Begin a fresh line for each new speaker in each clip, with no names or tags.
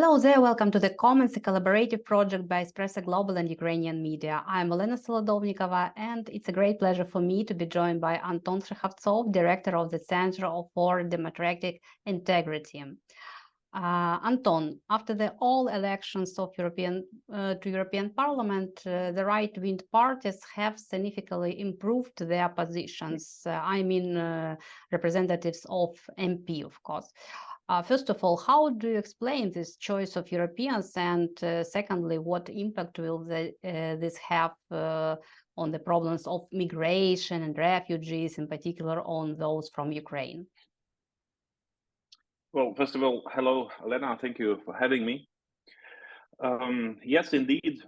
Hello there, welcome to The Comments, a collaborative project by Espresso Global and Ukrainian media. I'm Elena Solodovnikova, and it's a great pleasure for me to be joined by Anton Shekhovtsov, director of the Center for Democratic Integrity. Anton, after the all elections of European Parliament, the right-wing parties have significantly improved their positions. Representatives of MP, of course. First of all, how do you explain this choice of Europeans? And secondly, what impact will this have on the problems of migration and refugees, in particular on those from Ukraine?
Well, first of all, hello, Elena. Thank you for having me. Yes, indeed,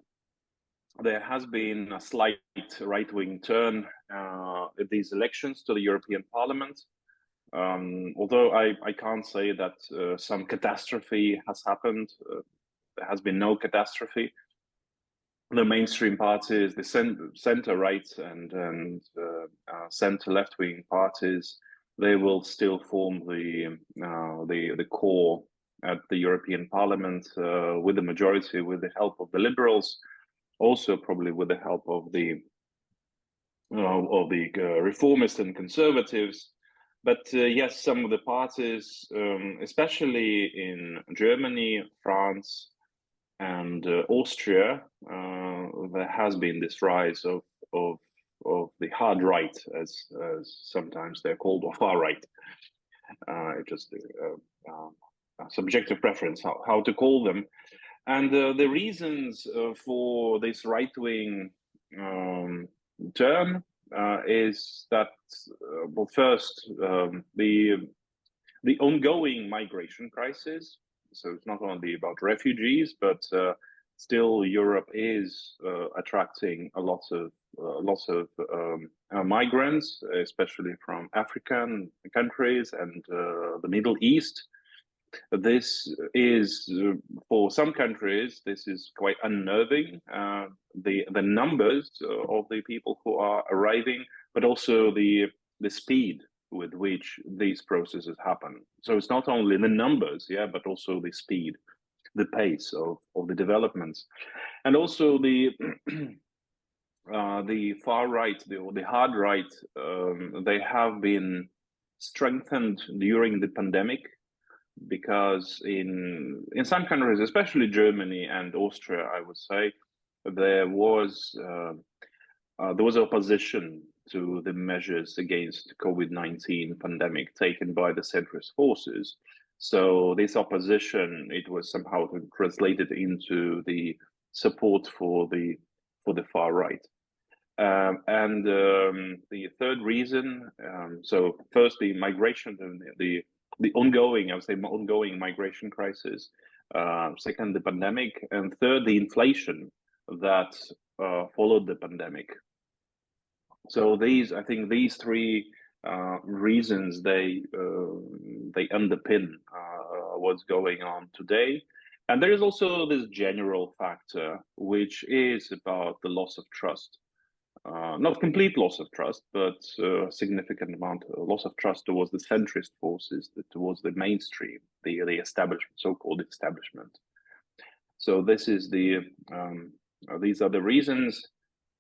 there has been a slight right-wing turn at these elections to the European Parliament. Although I can't say that some catastrophe has happened, there has been no catastrophe. The mainstream parties, the center-right and center-left-wing parties, they will still form the core at the European Parliament with the majority, with the help of the Liberals, also probably with the help of the Reformists and Conservatives. But yes, some of the parties, especially in Germany, France, and Austria, there has been this rise of the hard right, as sometimes they're called, or far right. Just a subjective preference how to call them. And the reasons for this right-wing turn is that, well, first, the ongoing migration crisis. So it's not only about refugees, but still Europe is attracting a lot of migrants, especially from African countries and the Middle East. This is, for some countries, this is quite unnerving, the numbers of the people who are arriving, but also the speed with which these processes happen. So it's not only the numbers, but also the speed, the pace of the developments. And also the far right, the hard right, they have been strengthened during the pandemic, because in some countries, especially Germany and Austria, I would say, there was opposition to the measures against COVID-19 pandemic taken by the centrist forces. So this opposition, it was somehow translated into the support for the far right. And the third reason, so first the migration, the ongoing, I would say, ongoing migration crisis. Second, the pandemic, and third, the inflation that followed the pandemic. So I think these three reasons, they underpin what's going on today. And there is also this general factor, which is about the loss of trust. Not complete loss of trust, but significant amount of loss of trust towards the centrist forces, towards the mainstream, the establishment, so-called establishment. So this is these are the reasons.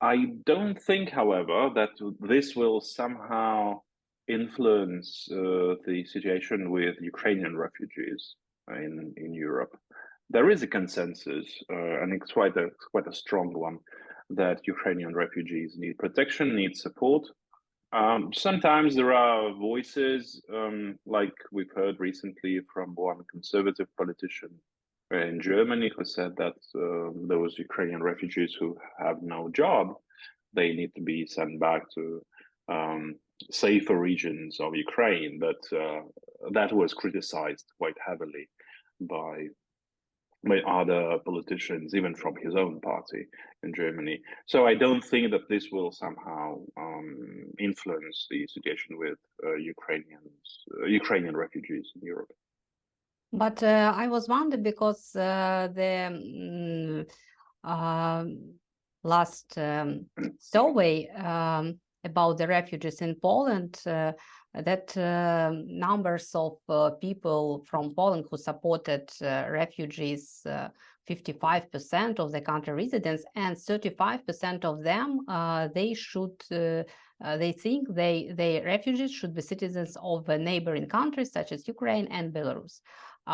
I don't think, however, that this will somehow influence the situation with Ukrainian refugees in Europe. There is a consensus, and it's quite a strong one, that Ukrainian refugees need protection, need support. Sometimes there are voices, like we've heard recently from one conservative politician in Germany, who said that those Ukrainian refugees who have no job, they need to be sent back to safer regions of Ukraine. But that was criticized quite heavily by other politicians, even from his own party in Germany. So I don't think that this will somehow influence the situation with Ukrainian refugees in Europe.
But I was wondering, because the last survey about the refugees in Poland that numbers of people from Poland who supported refugees, 55% of the country residents, and 35% of them, they think they refugees should be citizens of neighboring countries such as Ukraine and Belarus.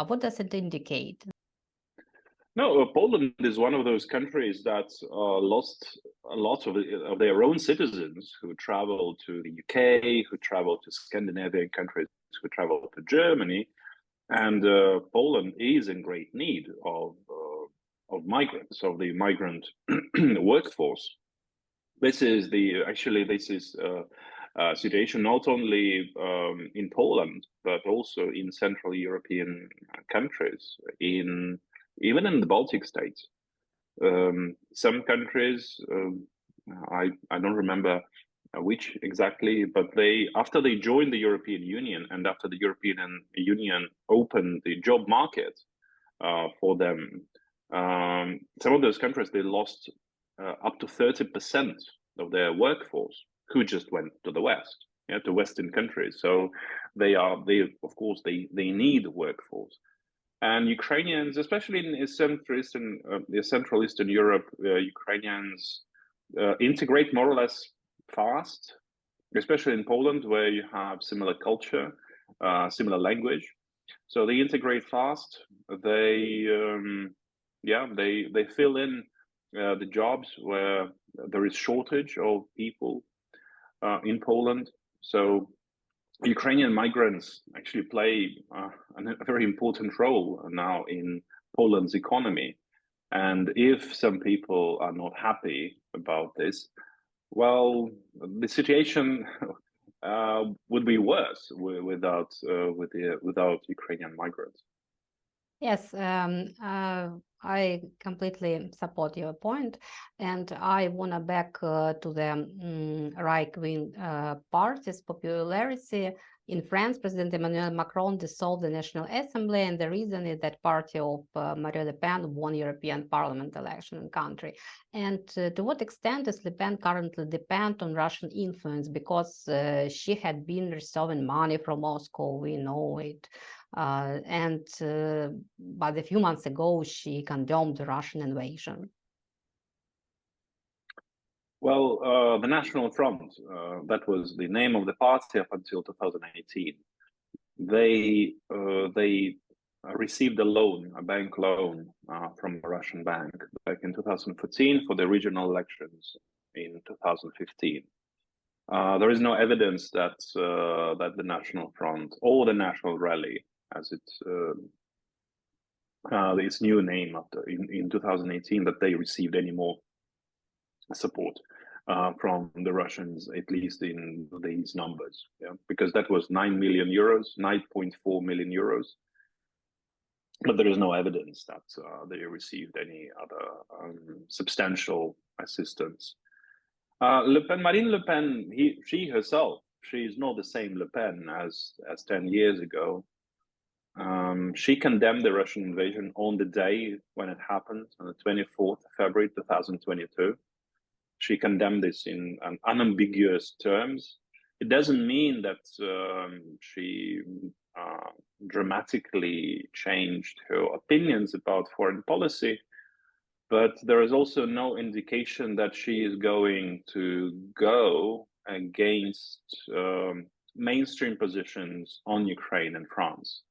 What does it indicate?
No, Poland is one of those countries that lost a lot of their own citizens who travel to the UK, who travel to Scandinavian countries, who travel to Germany, and Poland is in great need of migrants, of the migrant workforce. This is a situation not only in Poland but also in Central European countries, even in the Baltic states. Some countries, I don't remember which exactly, but after they joined the European Union and after the European Union opened the job market for them, some of those countries, they lost up to 30% of their workforce who just went to the West, to Western countries. So they of course need workforce. And Ukrainians, especially in Central Eastern Europe, Ukrainians integrate more or less fast, especially in Poland, where you have similar culture, similar language. So they integrate fast. They fill in the jobs where there is shortage of people in Poland. So Ukrainian migrants actually play a very important role now in Poland's economy. And if some people are not happy about this, well, the situation would be worse without Ukrainian migrants.
Yes, I completely support your point, and I want to back to the right-wing party's popularity. In France, President Emmanuel Macron dissolved the National Assembly, and the reason is that party of Marine Le Pen won European Parliament election in the country. And to what extent does Le Pen currently depend on Russian influence? Because she had been receiving money from Moscow, we know it. But a few months ago, she condemned the Russian invasion.
Well, the National Front, that was the name of the party up until 2018. They received a loan, a bank loan from a Russian bank back in 2014 for the regional elections in 2015. There is no evidence that the National Front or the National Rally, as its new name in 2018, that they received any more support from the Russians, at least in these numbers, because that was 9 million euros, 9.4 million euros. But there is no evidence that they received any other substantial assistance. Marine Le Pen, she herself, she is not the same Le Pen as 10 years ago. She condemned the Russian invasion on the day when it happened, on the 24th of February 2022. She condemned this in unambiguous terms. It doesn't mean that she dramatically changed her opinions about foreign policy, but there is also no indication that she is going to go against mainstream positions on Ukraine and France.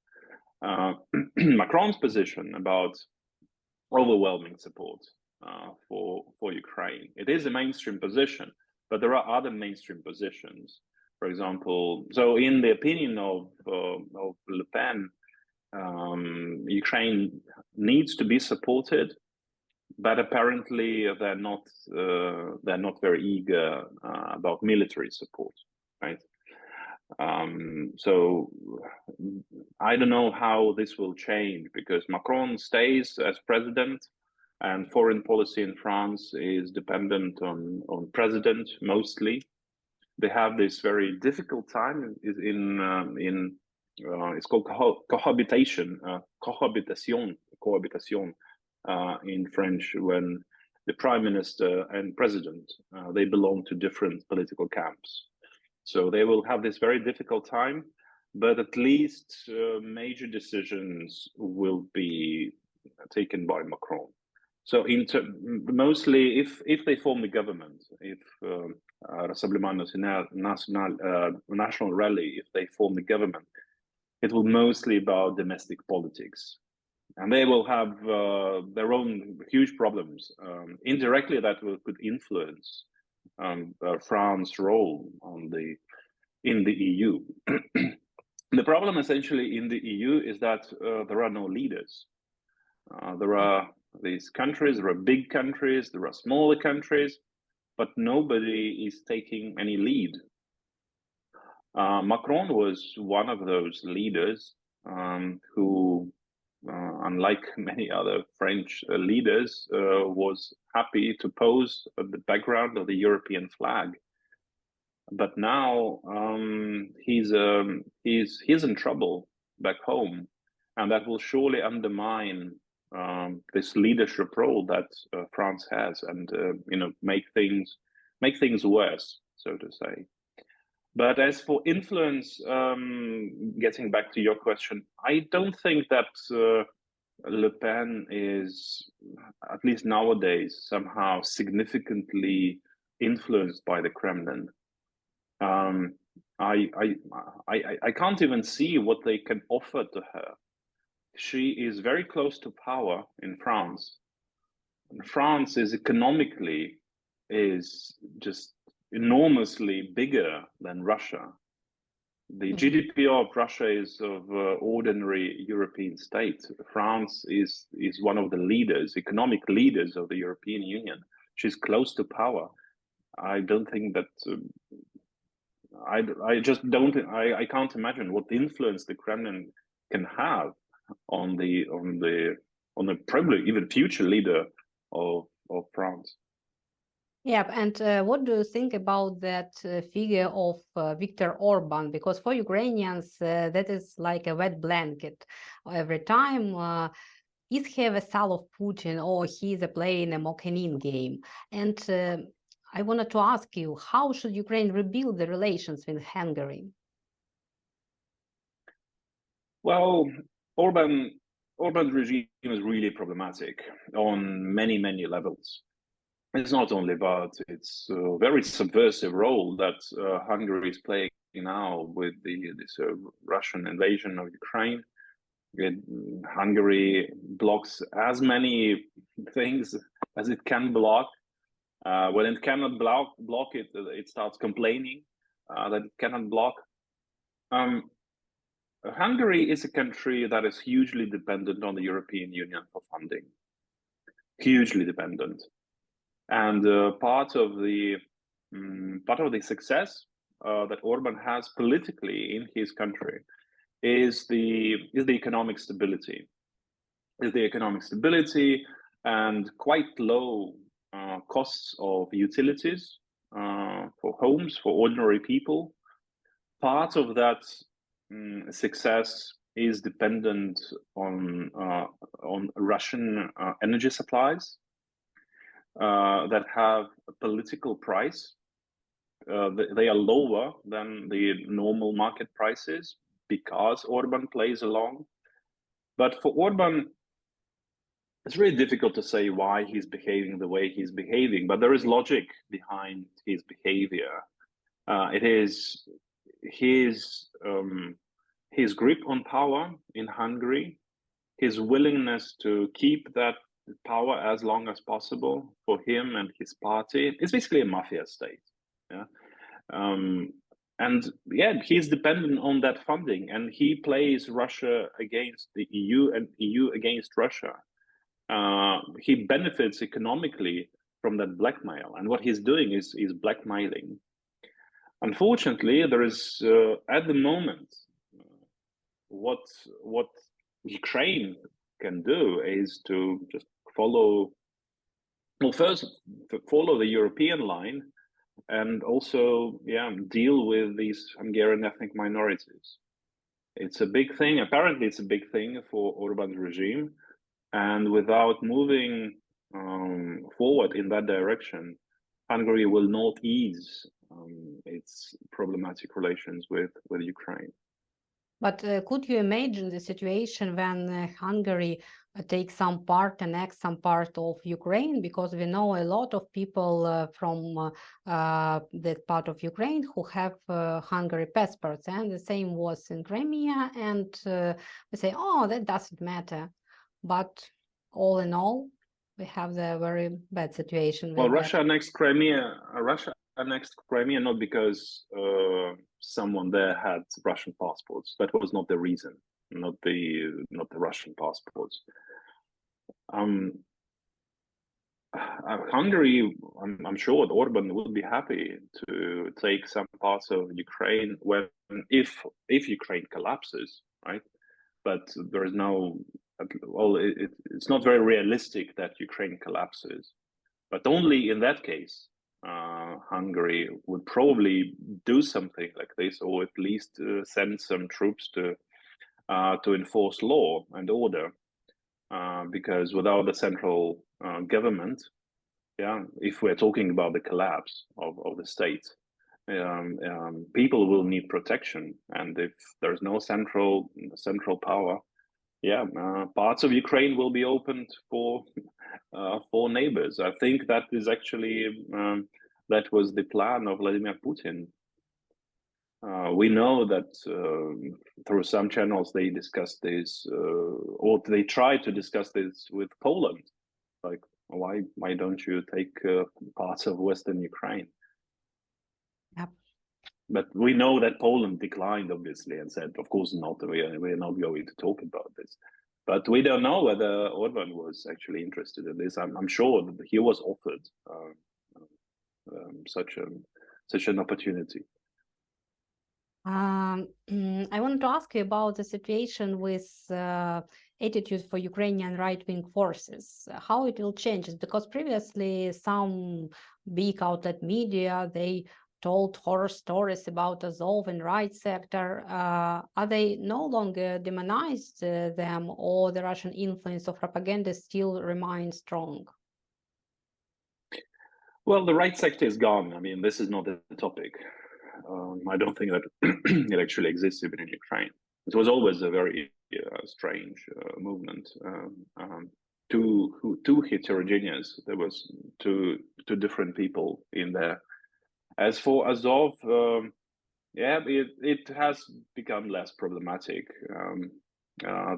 Macron's position about overwhelming support for Ukraine, it is a mainstream position, but there are other mainstream positions. For example, so in the opinion of Le Pen, Ukraine needs to be supported, but apparently they're not very eager about military support, right? So I don't know how this will change, because Macron stays as president, and foreign policy in France is dependent on president mostly. They have this very difficult time in it's called cohabitation in French, when the prime minister and president they belong to different political camps. So they will have this very difficult time, but at least major decisions will be taken by Macron. So mostly, if they form the government, if Rassemblement National Rally, if they form the government, it will mostly about domestic politics, and they will have their own huge problems. Indirectly, that could influence France's role in the EU. The problem essentially in the EU is that there are no leaders. There are these countries, there are big countries, there are smaller countries, but nobody is taking any lead. Macron was one of those leaders who, unlike many other French leaders, was happy to pose at the background of the European flag. But now he's in trouble back home, and that will surely undermine this leadership role that France has, and make things worse, so to say. But as for influence, getting back to your question, I don't think that Le Pen is, at least nowadays, somehow significantly influenced by the Kremlin. I can't even see what they can offer to her. She is very close to power in France. And France is economically just enormously bigger than Russia. The GDP of Russia is of ordinary European state. France is one of the leaders, economic leaders of the European Union. She's close to power. I don't think that. I can't imagine what influence the Kremlin can have on the probably even future leader of France.
Yeah, and what do you think about that figure of Viktor Orbán? Because for Ukrainians, that is like a wet blanket. Every time, is he a vassal of Putin, or he's playing a Mokhenin game? And I wanted to ask you, how should Ukraine rebuild the relations with Hungary?
Well, Orban's regime is really problematic on many levels. It's not only about its very subversive role that Hungary is playing now with this Russian invasion of Ukraine. Hungary blocks as many things as it can block. When it cannot block it, it starts complaining that it cannot block. Hungary is a country that is hugely dependent on the European Union for funding. Hugely dependent. And part of the success that Orban has politically in his country is the economic stability. Is the economic stability and quite low costs of utilities for homes, for ordinary people. Part of that success is dependent on Russian energy supplies that have a political price. They are lower than the normal market prices because Orban plays along. But for Orban, it's really difficult to say why he's behaving the way he's behaving, but there is logic behind his behavior. It is his grip on power in Hungary, his willingness to keep that power as long as possible for him and his party. It's basically a mafia state. Yeah. And yeah, he's dependent on that funding, and he plays Russia against the EU and EU against Russia. He benefits economically from that blackmail, and what he's doing is blackmailing. Unfortunately, there is at the moment what Ukraine can do is to just follow the European line, and also deal with these Hungarian ethnic minorities. It's a big thing. Apparently, it's a big thing for Orban's regime, and without moving forward in that direction, Hungary will not ease its problematic relations with Ukraine.
But could you imagine the situation when Hungary takes some part, annexes some part of Ukraine? Because we know a lot of people from that part of Ukraine who have Hungary passports, and the same was in Crimea. And we say, oh, that doesn't matter. But all in all, we have the very bad situation.
Well, Russia annexed Crimea. Russia annexed Crimea not because someone there had Russian passports. That was not the reason. Not the Russian passports. Hungary, I'm sure Orbán would be happy to take some parts of Ukraine if Ukraine collapses, right? But there is no, well, it's not very realistic that Ukraine collapses. But only in that case, Hungary would probably do something like this, or at least send some troops to enforce law and order. Because without the central government, if we're talking about the collapse of the state, people will need protection, and if there's no central power, parts of Ukraine will be opened for neighbors. I think that is actually that was the plan of Vladimir Putin. We know that through some channels they discussed this, or they tried to discuss this with Poland. Like, why don't you take parts of Western Ukraine?
Yep.
But we know that Poland declined, obviously, and said, of course not, we're not going to talk about this. But we don't know whether Orbán was actually interested in this. I'm sure that he was offered such an opportunity.
I wanted to ask you about the situation with attitude for Ukrainian right-wing forces, how it will change, because previously some big outlet media, they told horror stories about Azov and right sector. Are they no longer demonized them, or the Russian influence of propaganda still remains strong?
Well, the right sector is gone. I mean, this is not the topic. I don't think that it actually exists even in Ukraine. It was always a very strange movement, too heterogeneous. There was two different people in there. As for Azov, it has become less problematic.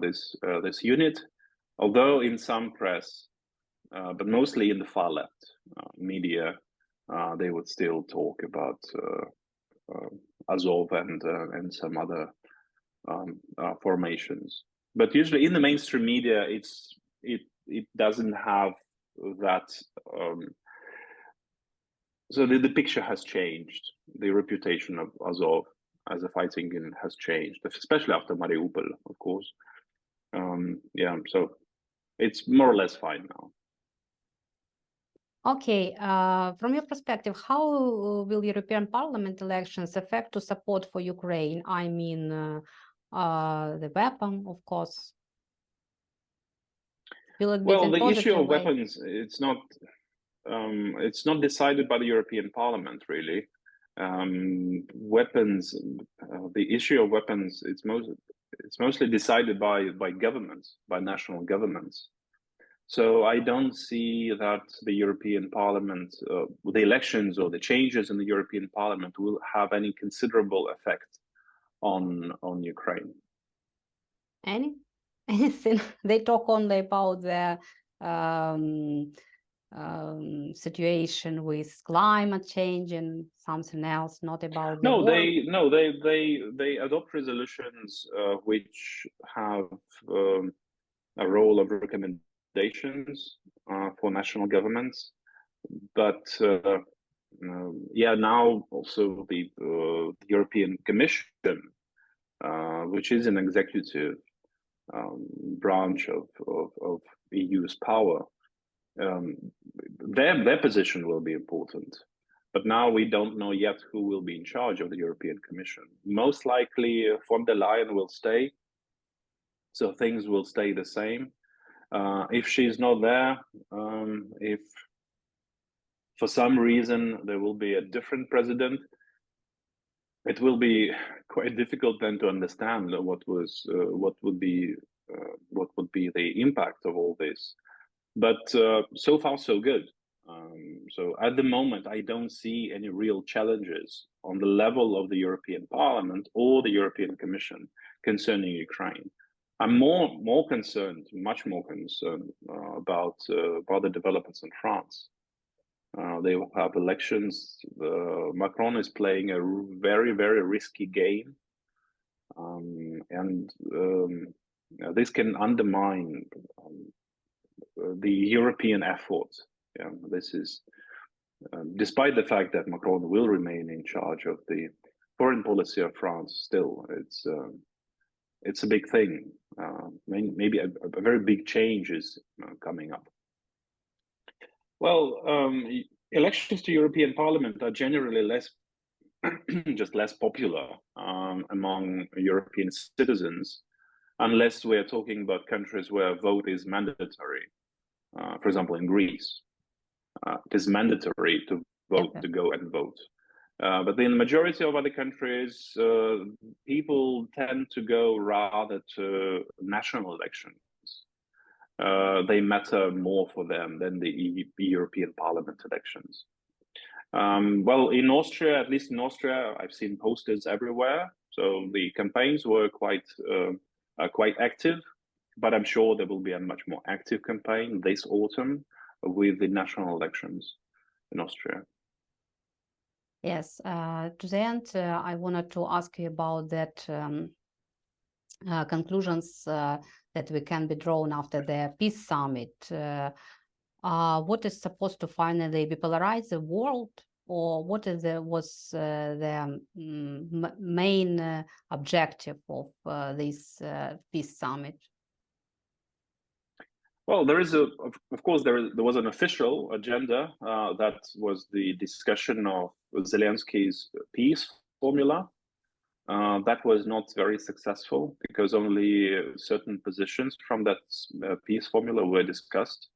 This unit, although in some press, but mostly in the far left media, they would still talk about Azov and some other formations. But usually in the mainstream media, it doesn't have that. So the picture has changed. The reputation of Azov as a fighting unit has changed, especially after Mariupol, of course. So it's more or less fine now.
Okay, from your perspective, how will European Parliament elections affect to support for Ukraine? I mean, the weapon, of course.
Well, the issue of weapons, it's not decided by the European Parliament, really. Weapons, the issue of weapons, it's mostly decided by governments, by national governments. So I don't see that the European Parliament, the elections or the changes in the European Parliament will have any considerable effect on Ukraine.
Anything? They talk only about the situation with climate change and something else, not about the war.
They adopt resolutions which have a role of recommendations for national governments, but now also the European Commission, which is an executive branch of EU's power, their position will be important. But now we don't know yet who will be in charge of the European Commission. Most likely von der Leyen will stay, so things will stay the same. If she's not there, for some reason there will be a different president, it will be quite difficult then to understand what would be the impact of all this. But so far so good. So at the moment, I don't see any real challenges on the level of the European Parliament or the European Commission concerning Ukraine. I'm more concerned, much more concerned about the developments in France. They will have elections. Macron is playing a very, very risky game, and this can undermine the European effort. Yeah, this is despite the fact that Macron will remain in charge of the foreign policy of France. Still, it's a big thing. Maybe a very big change is coming up. Well, elections to European Parliament are generally less less popular among European citizens, unless we're talking about countries where vote is mandatory. For example, in Greece, it is mandatory to vote, to go and vote. But in the majority of other countries, people tend to go rather to national elections. They matter more for them than the European Parliament elections. Well, in Austria, at least in Austria, I've seen posters everywhere. So the campaigns were quite active, but I'm sure there will be a much more active campaign this autumn with the national elections in Austria.
Yes, to the end, I wanted to ask you about that conclusions that we can be drawn after the peace summit. What is supposed to finally bipolarize the world, or what is the main objective of this peace summit?
Well, there is of course, there was an official agenda that was the discussion of Zelensky's peace formula. That was not very successful because only certain positions from that peace formula were discussed.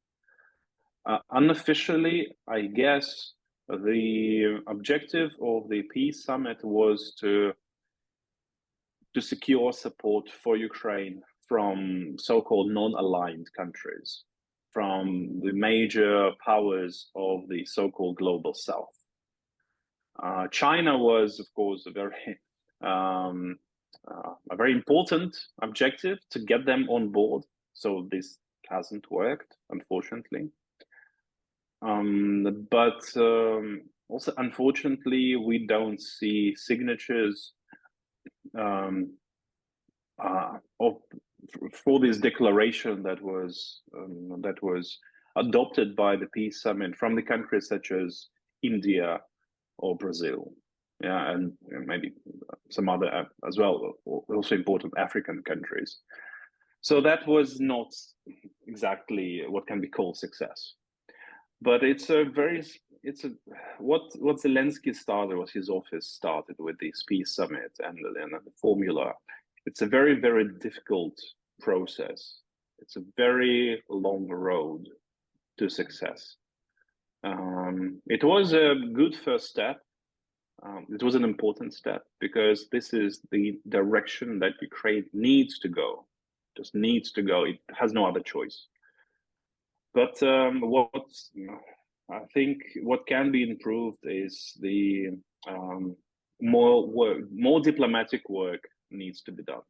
Unofficially, I guess the objective of the peace summit was to secure support for Ukraine from so-called non-aligned countries, from the major powers of the so-called global south. China was, of course, a very important objective to get them on board. So this hasn't worked, unfortunately. But also, unfortunately, we don't see signatures for this declaration that was adopted by the peace summit from the countries such as India or Brazil, yeah, and maybe some other as well, also important African countries. So that was not exactly what can be called success. But what Zelensky started, what his office started with this peace summit and the formula. It's a very, very difficult process. It's a very long road to success. It was a good first step. It was an important step because this is the direction that Ukraine needs to go. Just needs to go. It has no other choice. But I think what can be improved is the more diplomatic work needs to be done,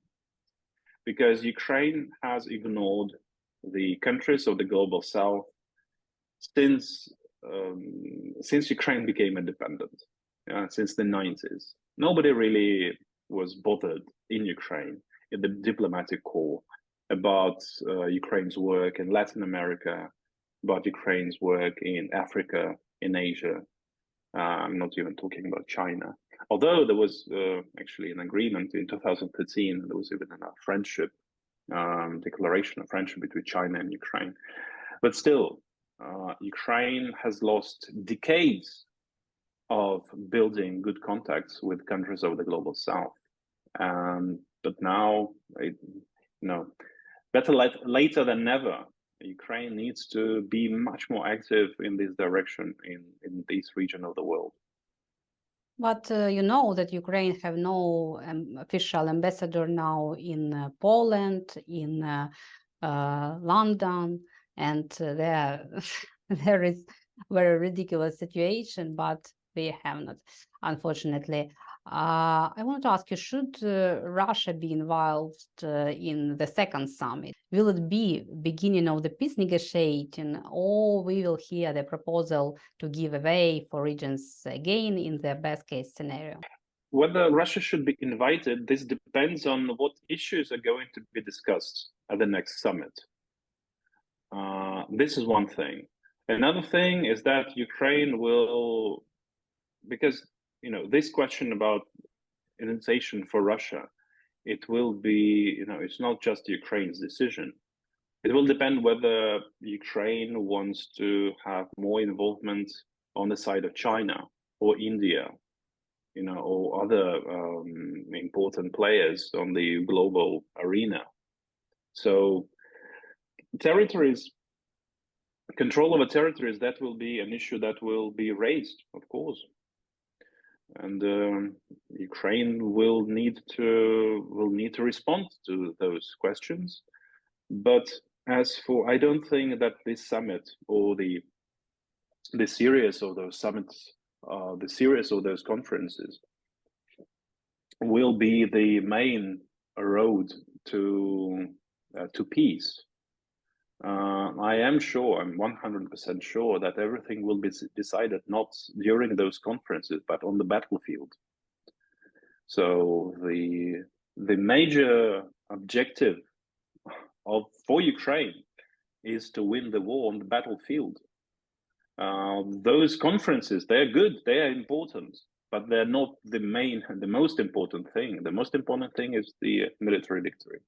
because Ukraine has ignored the countries of the global south since Ukraine became independent, since the 90s. Nobody really was bothered in Ukraine, in the diplomatic corps, about Ukraine's work in Latin America, about Ukraine's work in Africa, in Asia. I'm not even talking about China. Although there was actually an agreement in 2013, there was even a friendship declaration of friendship between China and Ukraine. But still, Ukraine has lost decades of building good contacts with countries of the global south. But now, better later than never. Ukraine needs to be much more active in this direction in this region of the world.
But you know that Ukraine have no official ambassador now in Poland, in London, and there is very ridiculous situation, but we have not, unfortunately. I want to ask you, should Russia be involved in the second summit? Will it be beginning of the peace negotiating, or we will hear the proposal to give away for regions again in the best case scenario?
Whether Russia should be invited, this depends on what issues are going to be discussed at the next summit. This is one thing. Another thing is that Ukraine will, because this question about invitation for Russia, it will be, it's not just Ukraine's decision. It will depend whether Ukraine wants to have more involvement on the side of China or India, or other important players on the global arena. So territories, control over territories, that will be an issue that will be raised, of course. And Ukraine will need to respond to those questions. But as for, I don't think that this summit or the series of those summits, the series of those conferences, will be the main road to peace. I am sure, I'm 100% sure that everything will be decided not during those conferences, but on the battlefield. So the major objective for Ukraine is to win the war on the battlefield. Those conferences, they're good, they're important, but they're not the most important thing. The most important thing is the military victory.